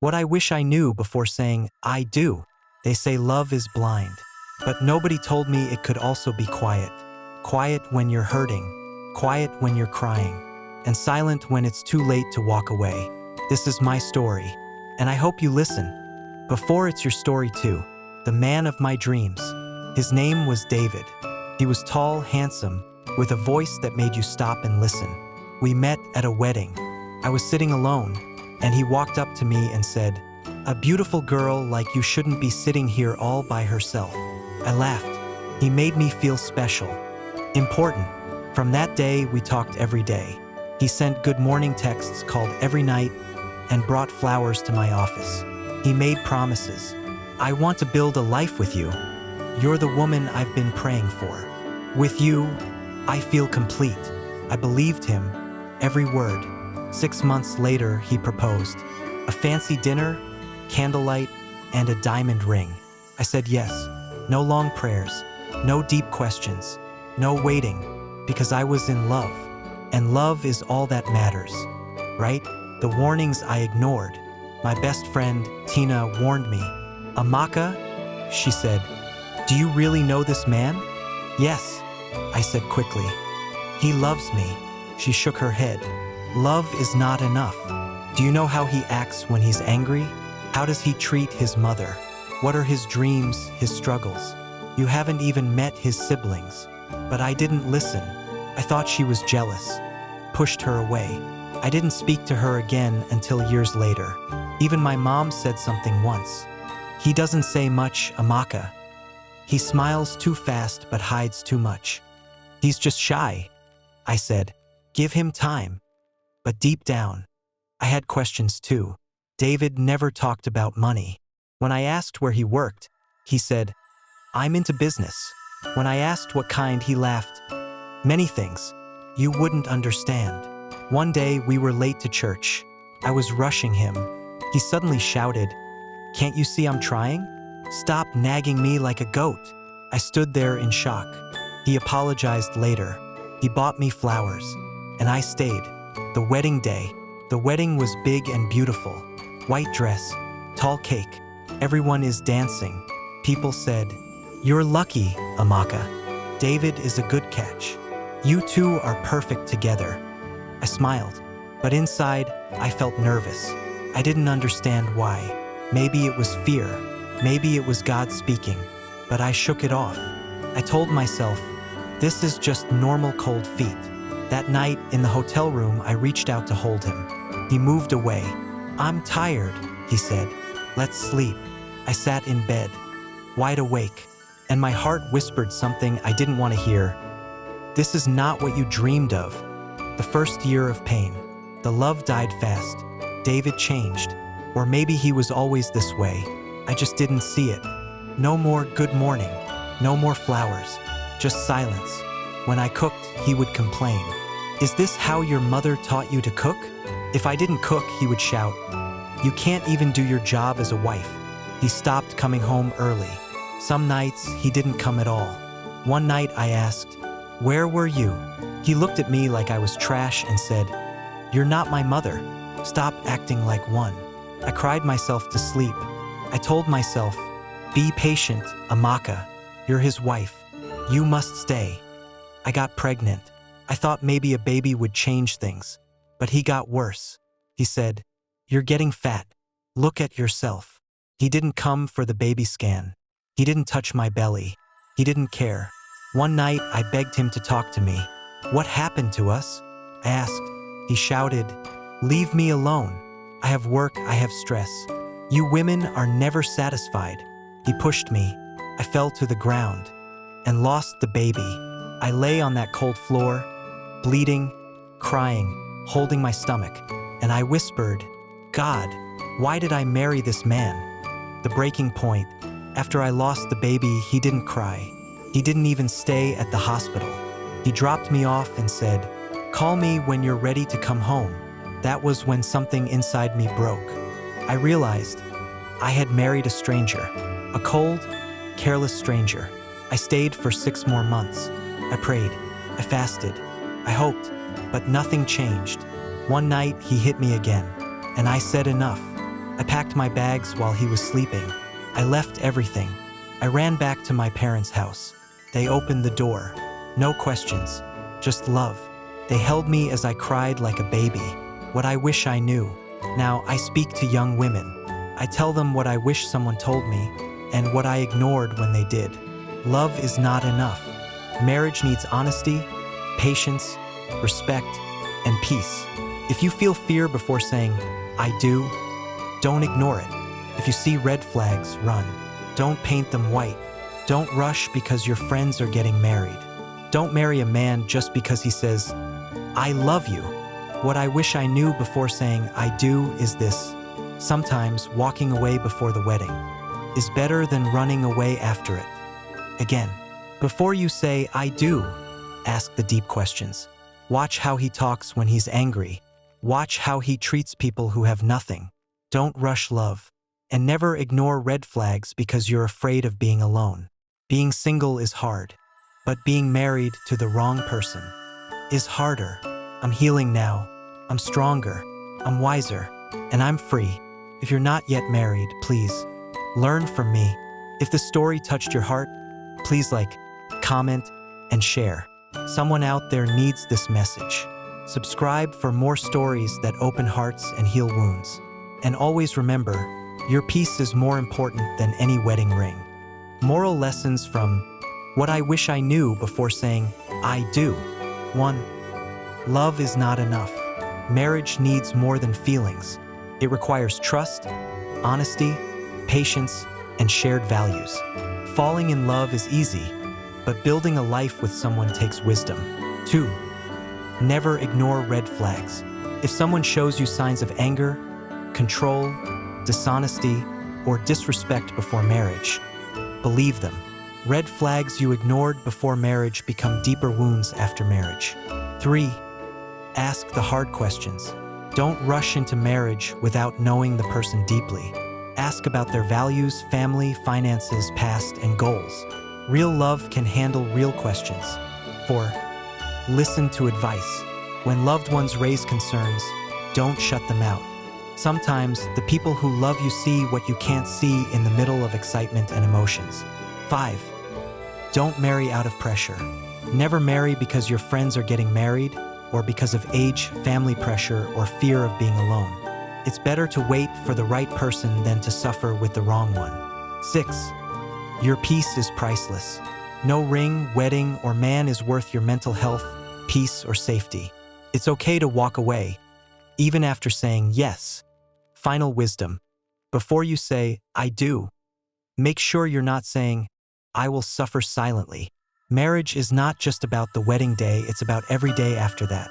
What I wish I knew before saying, I do. They say love is blind. But nobody told me it could also be quiet. Quiet when you're hurting. Quiet when you're crying. And silent when it's too late to walk away. This is my story. And I hope you listen. Before it's your story too. The man of my dreams. His name was David. He was tall, handsome, with a voice that made you stop and listen. We met at a wedding. I was sitting alone, and he walked up to me and said, "A beautiful girl like you shouldn't be sitting here all by herself." I laughed. He made me feel special, important. From that day, we talked every day. He sent good morning texts, called every night, and brought flowers to my office. He made promises. "I want to build a life with you. You're the woman I've been praying for. With you, I feel complete." I believed him, every word. 6 months later, he proposed. A fancy dinner, candlelight, and a diamond ring. I said yes. No long prayers, no deep questions, no waiting, because I was in love. And love is all that matters, right? The warnings I ignored. My best friend, Tina, warned me. "Amaka," she said, "do you really know this man?" "Yes," I said quickly. "He loves me." She shook her head. "Love is not enough. Do you know how he acts when he's angry? How does he treat his mother? What are his dreams, his struggles? You haven't even met his siblings." But I didn't listen. I thought she was jealous. Pushed her away. I didn't speak to her again until years later. Even my mom said something once. "He doesn't say much, Amaka. He smiles too fast but hides too much. He's just shy." I said, "Give him time." But deep down, I had questions too. David never talked about money. When I asked where he worked, he said, "I'm into business." When I asked what kind, he laughed. "Many things. You wouldn't understand." One day we were late to church. I was rushing him. He suddenly shouted, "Can't you see I'm trying? Stop nagging me like a goat." I stood there in shock. He apologized later. He bought me flowers, and I stayed. The wedding day. The wedding was big and beautiful. White dress, tall cake. Everyone is dancing. People said, "You're lucky, Amaka. David is a good catch. You two are perfect together." I smiled, but inside, I felt nervous. I didn't understand why. Maybe it was fear. Maybe it was God speaking. But I shook it off. I told myself, this is just normal cold feet. That night, in the hotel room, I reached out to hold him. He moved away. "I'm tired," he said. "Let's sleep." I sat in bed, wide awake, and my heart whispered something I didn't want to hear. "This is not what you dreamed of." The first year of pain. The love died fast. David changed. Or maybe he was always this way. I just didn't see it. No more good morning. No more flowers. Just silence. When I cooked, he would complain. "Is this how your mother taught you to cook?" If I didn't cook, he would shout, "You can't even do your job as a wife." He stopped coming home early. Some nights, he didn't come at all. One night I asked, "Where were you?" He looked at me like I was trash and said, "You're not my mother. Stop acting like one." I cried myself to sleep. I told myself, "Be patient, Amaka. You're his wife. You must stay." I got pregnant. I thought maybe a baby would change things, but he got worse. He said, "You're getting fat. Look at yourself." He didn't come for the baby scan. He didn't touch my belly. He didn't care. One night, I begged him to talk to me. "What happened to us?" I asked. He shouted, "Leave me alone. I have work, I have stress. You women are never satisfied." He pushed me. I fell to the ground and lost the baby. I lay on that cold floor, bleeding, crying, holding my stomach, and I whispered, "God, why did I marry this man?" The breaking point. After I lost the baby, he didn't cry. He didn't even stay at the hospital. He dropped me off and said, "Call me when you're ready to come home." That was when something inside me broke. I realized I had married a stranger, a cold, careless stranger. I stayed for 6 more months. I prayed, I fasted, I hoped, but nothing changed. One night he hit me again, and I said enough. I packed my bags while he was sleeping. I left everything. I ran back to my parents' house. They opened the door. No questions, just love. They held me as I cried like a baby. What I wish I knew. Now I speak to young women. I tell them what I wish someone told me and what I ignored when they did. Love is not enough. Marriage needs honesty, patience, respect, and peace. If you feel fear before saying, I do, don't ignore it. If you see red flags, run. Don't paint them white. Don't rush because your friends are getting married. Don't marry a man just because he says, I love you. What I wish I knew before saying I do is this. Sometimes walking away before the wedding is better than running away after it. Again, before you say I do, ask the deep questions. Watch how he talks when he's angry. Watch how he treats people who have nothing. Don't rush love. And never ignore red flags because you're afraid of being alone. Being single is hard, but being married to the wrong person is harder. I'm healing now. I'm stronger. I'm wiser. And I'm free. If you're not yet married, please learn from me. If the story touched your heart, please like, comment, and share. Someone out there needs this message. Subscribe for more stories that open hearts and heal wounds. And always remember, your peace is more important than any wedding ring. Moral lessons from What I Wish I Knew Before Saying I Do. 1. Love is not enough. Marriage needs more than feelings. It requires trust, honesty, patience, and shared values. Falling in love is easy, but building a life with someone takes wisdom. 2. Never ignore red flags. If someone shows you signs of anger, control, dishonesty, or disrespect before marriage, believe them. Red flags you ignored before marriage become deeper wounds after marriage. 3. Ask the hard questions. Don't rush into marriage without knowing the person deeply. Ask about their values, family, finances, past, and goals. Real love can handle real questions. 4. Listen to advice. When loved ones raise concerns, don't shut them out. Sometimes, the people who love you see what you can't see in the middle of excitement and emotions. 5. Don't marry out of pressure. Never marry because your friends are getting married or because of age, family pressure, or fear of being alone. It's better to wait for the right person than to suffer with the wrong one. 6. Your peace is priceless. No ring, wedding, or man is worth your mental health, peace, or safety. It's okay to walk away, even after saying yes. Final wisdom. Before you say, I do, make sure you're not saying, I will suffer silently. Marriage is not just about the wedding day, it's about every day after that.